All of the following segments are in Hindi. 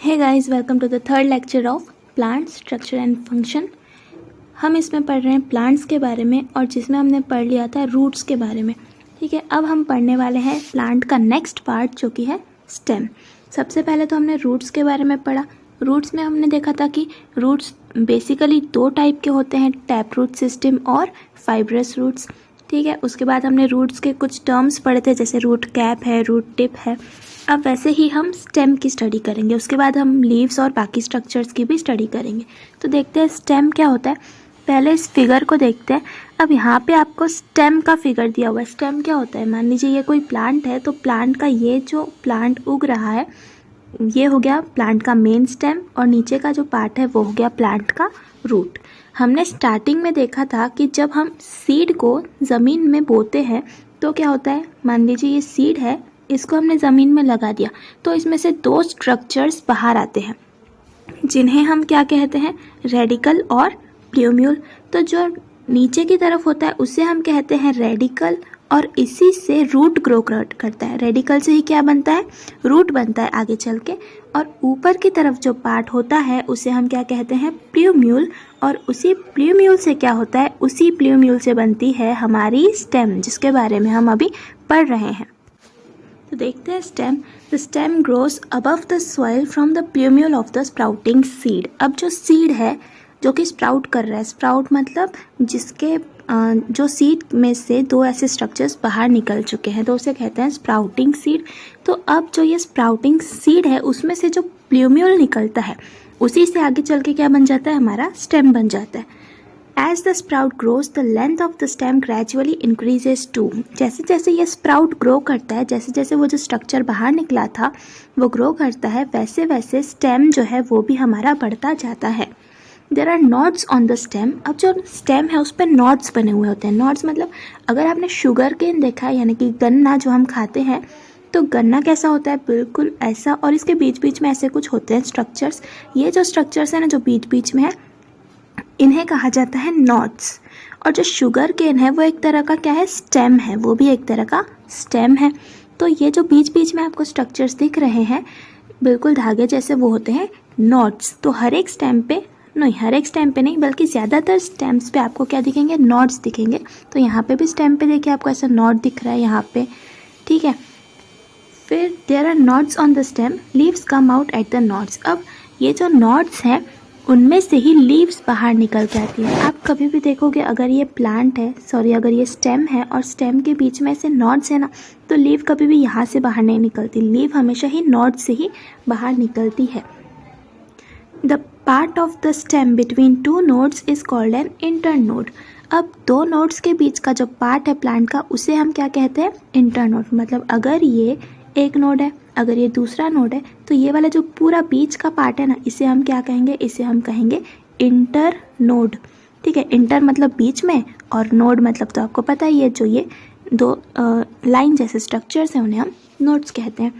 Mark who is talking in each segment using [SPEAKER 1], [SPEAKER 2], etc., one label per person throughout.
[SPEAKER 1] Hey guys, welcome to the third lecture of plant structure and function. हम इसमें पढ़ रहे हैं प्लांट्स के बारे में और जिसमें हमने पढ़ लिया था रूट्स के बारे में। ठीक है, अब हम पढ़ने वाले हैं प्लांट का नेक्स्ट पार्ट जो कि है स्टेम। सबसे पहले तो हमने रूट्स के बारे में पढ़ा। रूट्स में हमने देखा था कि रूट्स बेसिकली दो टाइप के होते हैं, टैप रूट सिस्टम और फाइब्रस रूट्स। ठीक है, उसके बाद हमने रूट्स के कुछ टर्म्स पढ़े थे, जैसे रूट कैप है, रूट टिप है। अब वैसे ही हम स्टेम की स्टडी करेंगे, उसके बाद हम लीव्स और बाकी स्ट्रक्चर्स की भी स्टडी करेंगे। तो देखते हैं स्टेम क्या होता है। पहले इस फिगर को देखते हैं। अब यहाँ पे आपको स्टेम का फिगर दिया हुआ है। स्टेम क्या होता है, मान लीजिए ये कोई प्लांट है, तो प्लांट का ये जो प्लांट उग रहा है ये हो गया प्लांट का मेन स्टेम और नीचे का जो पार्ट है वो हो गया प्लांट का रूट। हमने स्टार्टिंग में देखा था कि जब हम सीड को ज़मीन में बोते हैं तो क्या होता है, मान लीजिए ये सीड है, इसको हमने ज़मीन में लगा दिया तो इसमें से दो स्ट्रक्चर्स बाहर आते हैं जिन्हें हम क्या कहते हैं, रेडिकल और प्ल्यूम्यूल। तो जो नीचे की तरफ होता है उसे हम कहते हैं रेडिकल और इसी से रूट ग्रो करता है। रेडिकल से ही क्या बनता है, रूट बनता है आगे चल के। और ऊपर की तरफ जो पार्ट होता है उसे हम क्या कहते हैं, प्ल्यूम्यूल। और उसी प्ल्यूम्यूल से क्या होता है, उसी प्ल्यूम्यूल से बनती है हमारी स्टेम, जिसके बारे में हम अभी पढ़ रहे हैं। तो देखते हैं stem. The stem grows above the soil from the plumule of the sprouting seed. अब जो सीड है जो कि स्प्राउट कर रहा है, स्प्राउट मतलब जिसके जो सीड में से दो ऐसे स्ट्रक्चर्स बाहर निकल चुके हैं तो उसे कहते हैं स्प्राउटिंग सीड। तो अब जो ये स्प्राउटिंग सीड है उसमें से जो प्ल्यूम्यूल निकलता है उसी से आगे चल के क्या बन जाता है, हमारा स्टेम बन जाता है। As the sprout grows, the length of the stem gradually increases too. जैसे जैसे ये स्प्राउट ग्रो करता है, जैसे जैसे वो जो स्ट्रक्चर बाहर निकला था वो ग्रो करता है, वैसे वैसे स्टेम जो है वो भी हमारा बढ़ता जाता है। There are nodes on the stem. अब जो स्टेम है उस पर नॉड्स बने हुए होते हैं। नॉड्स मतलब अगर आपने शुगर केन देखा है, यानी कि गन्ना जो हम खाते हैं, तो गन्ना कैसा होता है, बिल्कुल ऐसा। और इसके बीच बीच में ऐसे कुछ होते हैं स्ट्रक्चर्स। ये जो स्ट्रक्चर्स है ना जो बीच बीच में है, इन्हें कहा जाता है नॉड्स। और जो शुगर केन है वो एक तरह का क्या है, स्टेम है, वो भी एक तरह का स्टेम है। तो ये जो बीच बीच में आपको स्ट्रक्चर्स दिख रहे हैं बिल्कुल धागे जैसे, वो होते हैं नॉड्स। तो हर एक स्टेम पे नहीं बल्कि ज़्यादातर स्टेम्स पे आपको क्या दिखेंगे, नॉड्स दिखेंगे। तो यहाँ पे भी स्टेम पे देखिए आपको ऐसा नॉड दिख रहा है यहाँ पे। ठीक है, फिर there are nodes on the stem, leaves come out at the nodes. अब ये जो नॉड्स हैं उनमें से ही लीव्स बाहर निकल के आती है। आप कभी भी देखोगे अगर ये प्लांट है, अगर ये स्टेम है और स्टेम के बीच में से नॉड्स है ना, तो लीव कभी भी यहाँ से बाहर नहीं निकलती, लीव हमेशा ही नॉड से ही बाहर निकलती है। The part of the stem between two nodes is called an internode. अब दो नोड्स के बीच का जो पार्ट है प्लांट का उसे हम क्या कहते हैं, इंटरनोड। मतलब अगर ये एक नोड है, अगर ये दूसरा नोड है, तो ये वाला जो पूरा बीच का पार्ट है ना, इसे हम क्या कहेंगे, इसे हम कहेंगे इंटर नोड। ठीक है, इंटर मतलब बीच में और नोड मतलब तो आपको पता ही है, जो ये दो लाइन जैसे स्ट्रक्चर्स हैं उन्हें हम नोड्स कहते हैं।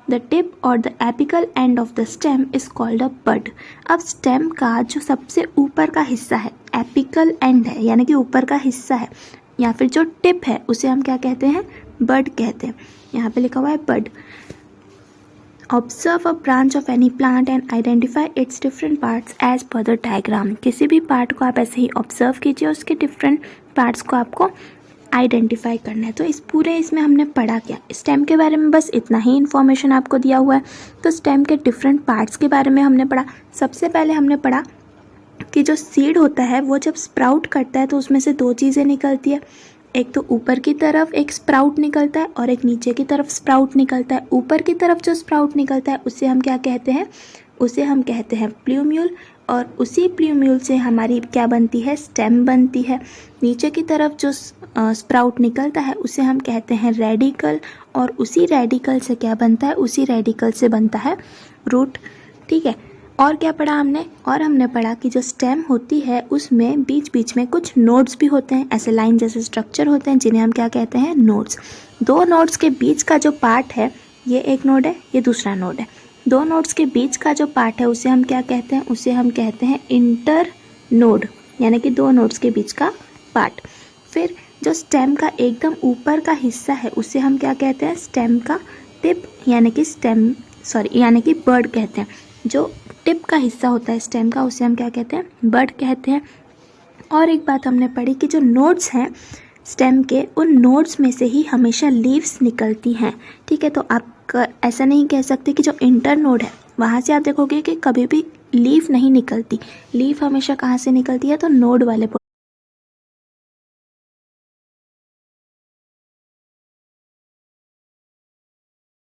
[SPEAKER 1] द टिप और the apical end of the stem is called a bud. अब स्टेम का जो सबसे ऊपर का हिस्सा है, एपिकल एंड है, यानी कि ऊपर का हिस्सा है, या फिर जो टिप है उसे हम क्या कहते हैं, बड कहते हैं। यहाँ पे लिखा हुआ है bud. Observe a branch of any plant and identify its different parts as per the diagram. किसी भी पार्ट को आप ऐसे ही ऑब्जर्व कीजिए, उसके डिफरेंट पार्ट्स को आपको आइडेंटिफाई करना है। तो इसमें हमने पढ़ा क्या, स्टेम के बारे में बस इतना ही इन्फॉर्मेशन आपको दिया हुआ है। तो स्टेम के डिफरेंट पार्ट्स के बारे में हमने पढ़ा। सबसे पहले हमने पढ़ा कि जो सीड होता है वो जब स्प्राउट करता है तो उसमें से दो चीज़ें निकलती है, एक तो ऊपर की तरफ एक स्प्राउट निकलता है और एक नीचे की तरफ स्प्राउट निकलता है। ऊपर की तरफ जो स्प्राउट निकलता है उसे हम क्या कहते हैं, उसे हम कहते हैं प्ल्यूम्यूल। और उसी प्ल्यूम्यूल से हमारी क्या बनती है, स्टेम बनती है। नीचे की तरफ जो स्प्राउट निकलता है उसे हम कहते हैं रेडिकल और उसी रेडिकल से क्या बनता है, उसी रेडिकल से बनता है रूट। ठीक है, और क्या पढ़ा हमने, और हमने पढ़ा कि जो स्टेम होती है उसमें बीच बीच में कुछ नोड्स भी होते हैं, ऐसे लाइन जैसे स्ट्रक्चर होते हैं जिन्हें हम क्या कहते हैं, नोड्स। दो नोड्स के बीच का जो पार्ट है, ये एक नोड है, ये दूसरा नोड है। दो नोड्स के बीच का जो पार्ट है उसे हम क्या कहते हैं, उसे हम कहते हैं इंटर नोड, यानी कि दो नोड्स के बीच का पार्ट। फिर जो स्टेम का एकदम ऊपर का हिस्सा है उसे हम क्या कहते हैं, स्टेम का टिप, यानी कि बर्ड कहते हैं। जो टिप का हिस्सा होता है स्टेम का, उसे हम क्या कहते हैं, बड कहते हैं। और एक बात हमने पढ़ी कि जो नोड्स हैं स्टेम के, उन नोड्स में से ही हमेशा लीव्स निकलती हैं। ठीक है, तो आप ऐसा नहीं कह सकते कि जो इंटर नोड है वहाँ से आप देखोगे कि कभी भी लीफ नहीं निकलती। लीफ हमेशा कहाँ से निकलती है, तो नोड वाले